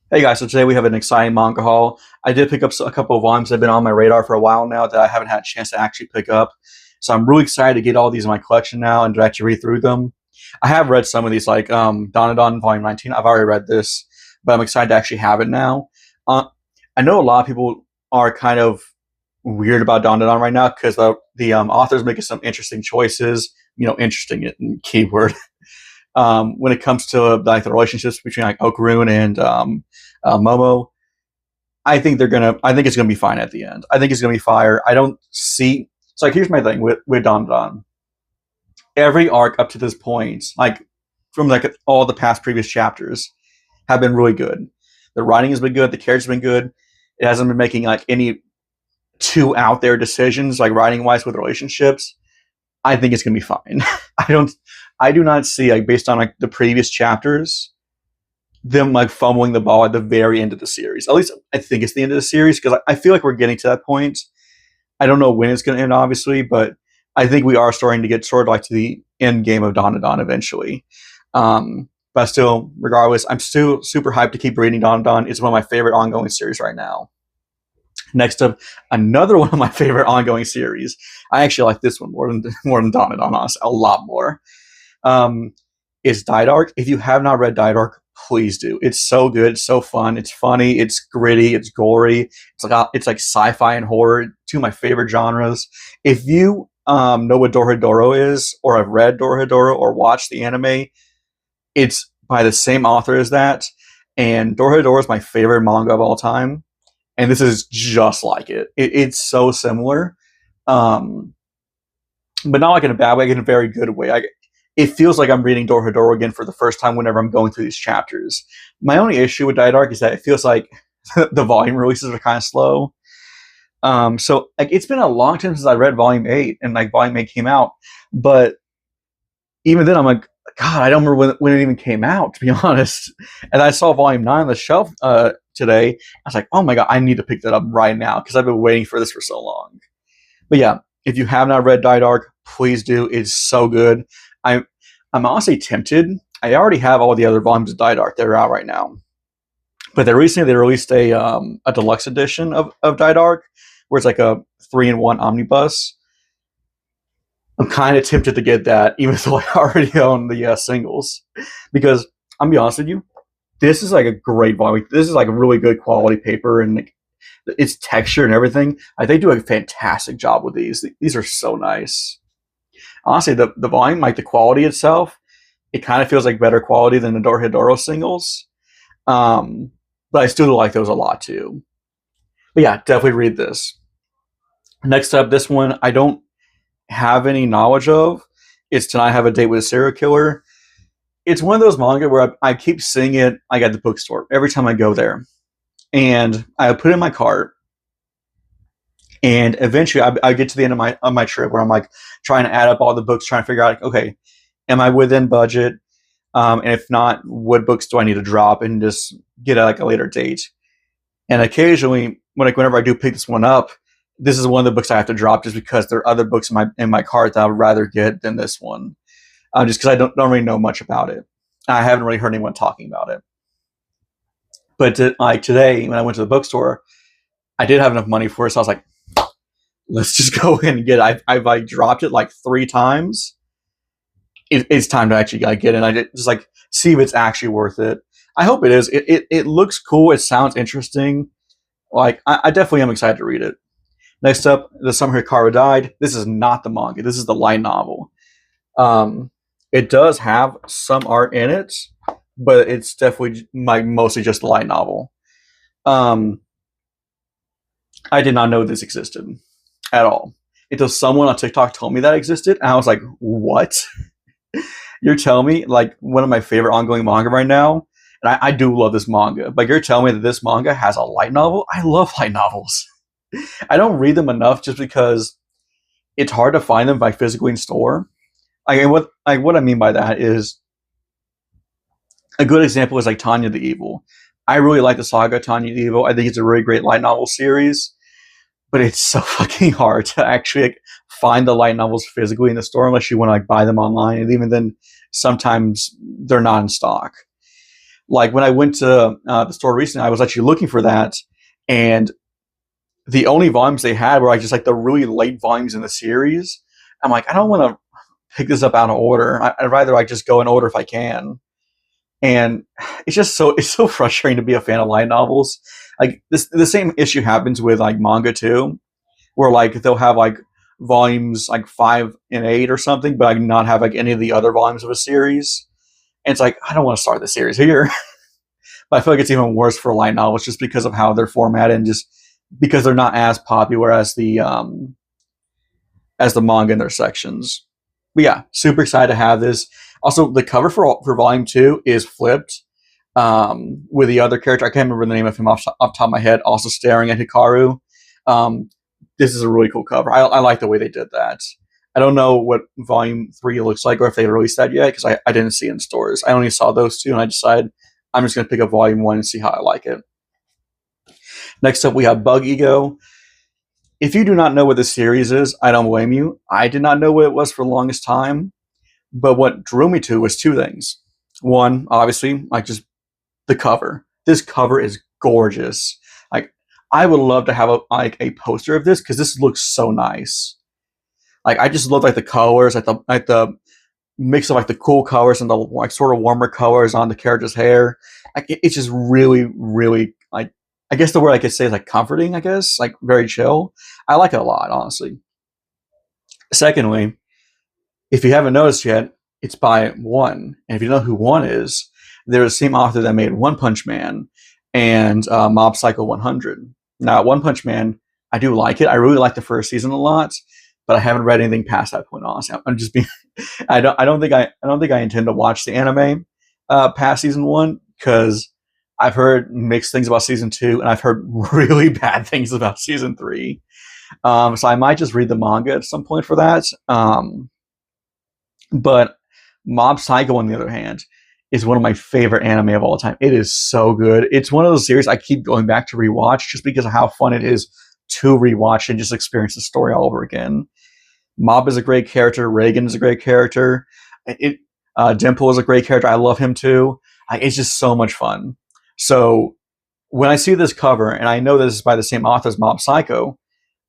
Hey guys, so today we have an exciting manga haul. I did pick up a couple of volumes that have been on my radar for a while now that I haven't had a chance to actually pick up. So I'm really excited to get all these in my collection now and to actually read through them. I have read some of these, like Dandadan Volume 19. I've already read this, but I'm excited to actually have it now. Uh, I know a lot of people are kind of weird about Dandadan right now because the author's making some interesting choices. Interesting in keyword when it comes to like the relationships between like Okarun and Momo. I think it's gonna be fine at the end. I think it's gonna be fire. I don't see. So like, here's my thing with Don Don. Every arc up to this point, like from like all the past previous chapters, have been really good. The writing has been good. The characters have been good. It hasn't been making like any too out there decisions, like writing wise with relationships. I think it's gonna be fine. I don't. I do not see, like, based on like the previous chapters, them like fumbling the ball at the very end of the series. At least I think it's the end of the series because I feel like we're getting to that point. I don't know when it's going to end, obviously, but I think we are starting to get sort of like to the end game of Dandadan eventually. But still, regardless, I'm still super hyped to keep reading Dandadan. It's one of my favorite ongoing series right now. Next up, another one of my favorite ongoing series. I actually like this one more than Dandadan, honestly, a lot more. Um, is Didark. If you have not read Didark, please do. It's so good, it's so fun, it's funny, it's gritty, it's gory. It's like sci-fi and horror, two of my favorite genres. If you know what Dorohedoro is, or have read Dorohedoro or watched the anime, it's by the same author as that. And Dorohedoro is my favorite manga of all time, and this is just like it's so similar, um, but not like in a bad way, like in a very good way. It feels like I'm reading Dorohedoro again for the first time whenever I'm going through these chapters. My only issue with Didark is that it feels like the volume releases are kind of slow. So like it's been a long time since I read Volume 8 and like Volume 8 came out, but even then I'm like, God, I don't remember when it even came out, to be honest. And I saw Volume 9 on the shelf today. I was like, oh my God, I need to pick that up right now because I've been waiting for this for so long. But yeah, if you have not read Didark, please do. It's so good. I'm I'm honestly tempted. I already have all the other volumes of Didark that are out right now, but they released a deluxe edition of Didark where it's like a 3-in-1 omnibus. I'm kind of tempted to get that, even though I already own the singles, because I'm gonna be honest with you, this is like a great volume. This is like a really good quality paper and like, its texture and everything. They do a fantastic job with these. These are so nice. Honestly, the volume, like the quality itself, it kind of feels like better quality than the Dorohedoro singles. Um, but I still like those a lot too. But yeah, definitely read this. Next up, this one I don't have any knowledge of. It's Tonight I Have a Date with a Serial Killer. It's one of those manga where I keep seeing it like at the bookstore every time I go there. And I put it in my cart. And eventually I get to the end of my trip where I'm like trying to add up all the books, trying to figure out, like, okay, am I within budget? And if not, what books do I need to drop and just get at like a later date? And occasionally, whenever I do pick this one up, this is one of the books I have to drop just because there are other books in my cart that I would rather get than this one, just because I don't really know much about it. I haven't really heard anyone talking about it. But like today, when I went to the bookstore, I did have enough money for it, so I was like, let's just go in and get it. I've like dropped it like 3 times. It's time to actually get it. I just like see if it's actually worth it. I hope it is. It looks cool. It sounds interesting. Like I definitely am excited to read it. Next up, The Summer Hikaru Died. This is not the manga. This is the light novel. It does have some art in it, but it's definitely like mostly just the light novel. Um, I did not know this existed at all until someone on TikTok told me that existed, and I was like, "What? You're telling me like one of my favorite ongoing manga right now?" And I do love this manga, but you're telling me that this manga has a light novel? I love light novels. I don't read them enough just because it's hard to find them by physically in store. What I mean by that is a good example is like Tanya the Evil. I really like the saga Tanya the Evil. I think it's a really great light novel series, but it's so fucking hard to actually like, find the light novels physically in the store unless you want to like buy them online, and even then, sometimes they're not in stock. Like when I went to the store recently, I was actually looking for that, and the only volumes they had were like just like the really late volumes in the series. I'm like, I don't want to pick this up out of order. I'd rather like just go in order if I can. And it's so frustrating to be a fan of light novels. Like this, the same issue happens with like manga too, where like they'll have like volumes like 5 and 8 or something, but like not have like any of the other volumes of a series. And it's like I don't want to start the series here. But I feel like it's even worse for light novels just because of how they're formatted and just because they're not as popular as the manga in their sections. But yeah, super excited to have this. Also, the cover for Volume 2 is flipped with the other character. I can't remember the name of him off the top of my head, also staring at Hikaru. Um, this is a really cool cover. I like the way they did that. I don't know what Volume 3 looks like or if they released that yet because I didn't see it in stores. I only saw those two and I decided I'm just going to pick up Volume 1 and see how I like it. Next up, we have Bug Ego. If you do not know what this series is, I don't blame you. I did not know what it was for the longest time. But what drew me to was two things. One, obviously, like just the cover. This cover is gorgeous. Like, I would love to have a poster of this because this looks so nice. Like, I just love like the colors, like the mix of like the cool colors and the like sort of warmer colors on the character's hair. Like, it's just really, really like I guess the word I could say is like comforting. I guess like very chill. I like it a lot, honestly. Secondly, if you haven't noticed yet, it's by One. And if you know who One is, they're the same author that made One Punch Man and Mob Psycho 100. Now, One Punch Man, I do like it. I really like the first season a lot, but I haven't read anything past that point. Honestly, I'm just being. I don't think I intend to watch the anime past season 1 because I've heard mixed things about season 2 and I've heard really bad things about season 3. So I might just read the manga at some point for that. But Mob Psycho, on the other hand, is one of my favorite anime of all time. It is so good. It's one of those series I keep going back to rewatch just because of how fun it is to rewatch and just experience the story all over again. Mob is a great character. Reagan is a great character. Dimple is a great character. I love him too. It's just so much fun. So when I see this cover and I know this is by the same author as Mob Psycho,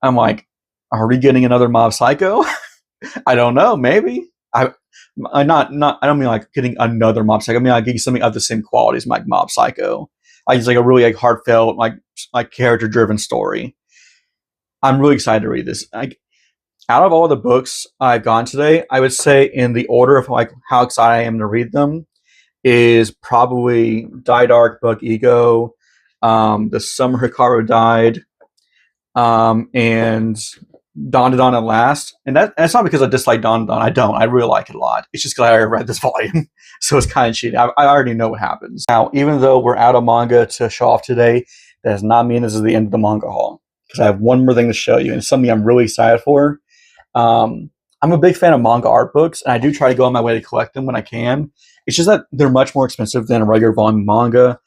I'm like, are we getting another Mob Psycho? I don't know. Maybe. I not. I don't mean like getting another Mob Psycho. I mean like getting something of the same qualities, like Mob Psycho. Like it's like a really like heartfelt, like character driven story. I'm really excited to read this. Like out of all the books I've gone today, I would say in the order of like how excited I am to read them is probably Die Dark, Bug Ego, The Summer Hikaru Died, and Dandadan at last. And that's not because I dislike Dandadan. I don't. I really like it a lot. It's just because I already read this volume. So it's kind of cheating. I already know what happens. Now, even though we're out of manga to show off today, that does not mean this is the end of the manga haul. Because I have one more thing to show you, and it's something I'm really excited for. I'm a big fan of manga art books, and I do try to go on my way to collect them when I can. It's just that they're much more expensive than a regular volume manga.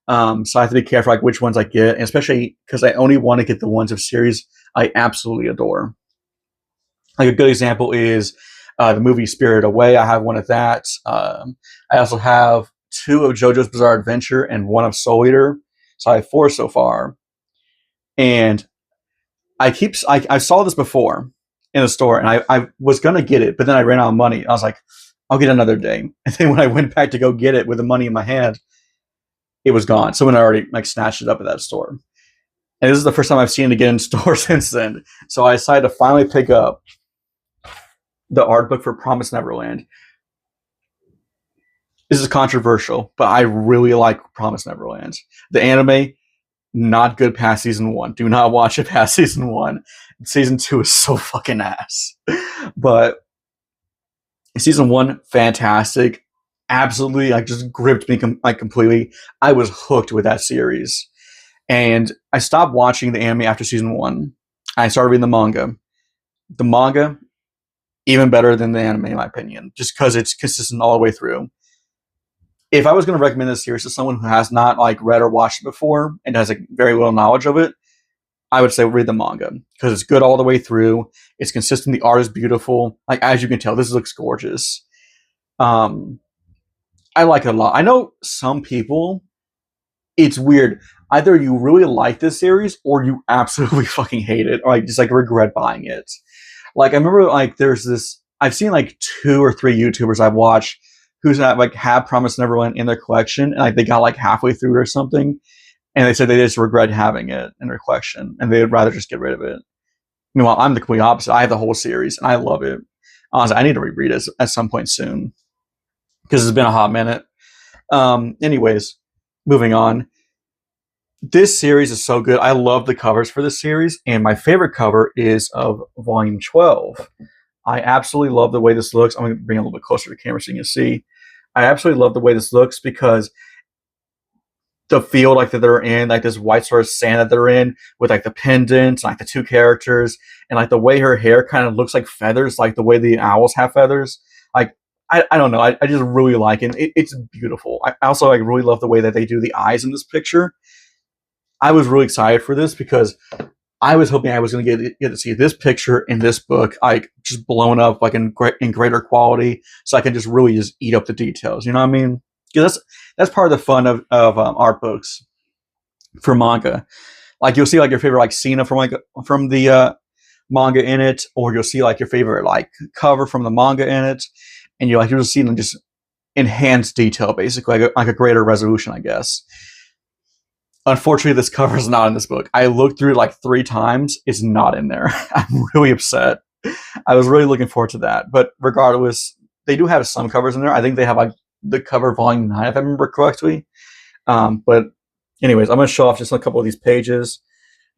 So I have to be careful like which ones I get, and especially because I only want to get the ones of series I absolutely adore. Like a good example is the movie Spirited Away. I have one of that. I also have 2 of JoJo's Bizarre Adventure and 1 of Soul Eater. So I have 4 so far. And I saw this before in a store, and I was gonna get it, but then I ran out of money. I was like, I'll get another day. And then when I went back to go get it with the money in my hand, it was gone. Someone already like snatched it up at that store. And this is the first time I've seen it again in store since then. So I decided to finally pick up the art book for Promise Neverland. This is controversial, but I really like Promise Neverland. The anime, not good past season 1. Do not watch it past season 1. Season 2 is so fucking ass. But season 1, fantastic. Absolutely, like just gripped me completely. I was hooked with that series. And I stopped watching the anime after season 1. I started reading the manga. The manga, even better than the anime, in my opinion, just because it's consistent all the way through. If I was going to recommend this series to someone who has not like read or watched it before and has like very little knowledge of it, I would say read the manga because it's good all the way through. It's consistent. The art is beautiful. Like as you can tell, this looks gorgeous. I like it a lot. I know some people, it's weird. Either you really like this series or you absolutely fucking hate it, or like just like regret buying it. Like I remember like there's this I've seen like 2 or 3 YouTubers I've watched who's not like have Promised Neverland in their collection, and like they got like halfway through or something, and they said they just regret having it in their collection and they'd rather just get rid of it. Meanwhile, I'm the complete opposite. I have the whole series and I love it. Honestly, I need to reread it at some point soon because it's been a hot minute. Anyways, moving on. This series is so good. I love the covers for this series, and my favorite cover is of Volume 12. I absolutely love the way this looks. I'm going to bring it a little bit closer to the camera so you can see. I absolutely love the way this looks because the field like that they're in, like this white sort of sand that they're in, with like the pendants, like the 2 characters, and like the way her hair kind of looks like feathers, like the way the owls have feathers. Like I don't know. I just really like it. It's beautiful. I also like really love the way that they do the eyes in this picture. I was really excited for this because I was hoping I was going to get to see this picture in this book, like just blown up, like in greater quality, so I can just really just eat up the details. You know what I mean? Because that's part of the fun of art books for manga. Like you'll see like your favorite like scene from the manga in it, or you'll see like your favorite like cover from the manga in it, and you'll just see them just enhanced detail, basically like a greater resolution, I guess. Unfortunately, this cover is not in this book. I looked through it like 3 times. It's not in there. I'm really upset. I was really looking forward to that. But regardless, they do have some covers in there. I think they have like the cover volume 9, if I remember correctly. But anyways, I'm going to show off just a couple of these pages.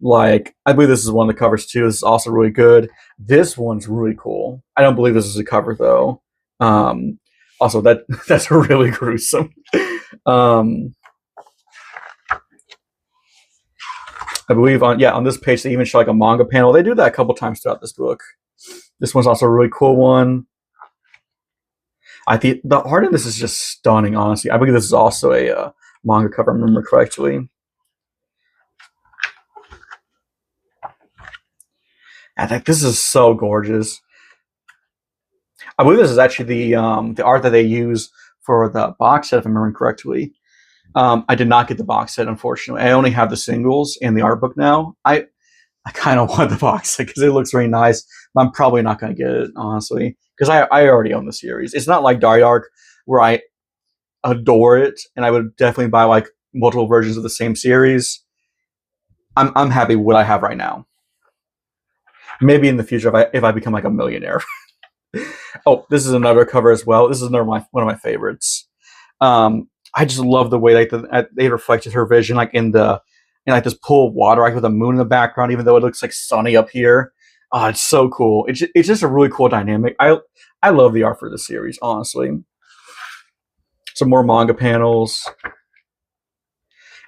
Like, I believe this is one of the covers too. This is also really good. This one's really cool. I don't believe this is a cover though. Also, that's really gruesome. I believe on this page they even show like a manga panel. They do that a couple times throughout this book. This one's also a really cool one. I think the art in this is just stunning, honestly. I believe this is also a manga cover, if I remember correctly. I think this is so gorgeous. I believe this is actually the art that they use for the box set, if I remember correctly. I did not get the box set, unfortunately. I only have the singles and the art book now. I kind of want the box set because it looks really nice, but I'm probably not going to get it, honestly, because I already own the series. It's not like Dark, where I adore it, and I would definitely buy like multiple versions of the same series. I'm happy with what I have right now. Maybe in the future if I become like a millionaire. Oh, this is another cover as well. This is one of my favorites. I just love the way like they reflected her vision like in like this pool of water, like with a moon in the background, even though it looks like sunny up here. Oh, it's so cool. It's just a really cool dynamic. I love the art for this series, honestly. Some more manga panels,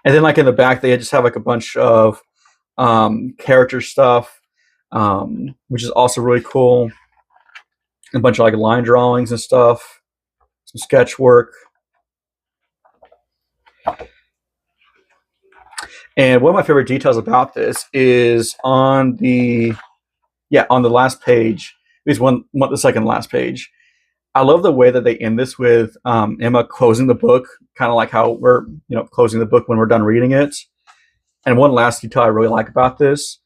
and then like in the back they just have like a bunch of character stuff, which is also really cool. A bunch of like line drawings and stuff, some sketch work. And one of my favorite details about this is on the last page. It was the second last page. I love the way that they end this with Emma closing the book, kind of like how we're closing the book when we're done reading it. And one last detail I really like about this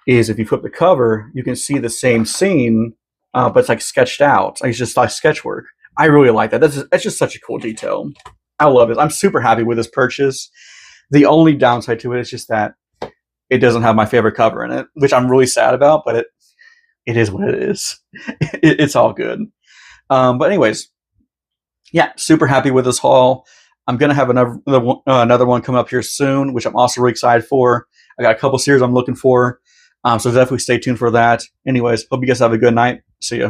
is if you flip the cover, you can see the same scene, but it's like sketched out. Like it's just like sketch work. I really like that. That's just such a cool detail. I love it. I'm super happy with this purchase. The only downside to it is just that it doesn't have my favorite cover in it, which I'm really sad about, but it is what it is. It's all good. But anyways, yeah, super happy with this haul. I'm going to have another one come up here soon, which I'm also really excited for. I got a couple series I'm looking for, so definitely stay tuned for that. Anyways, hope you guys have a good night. See ya.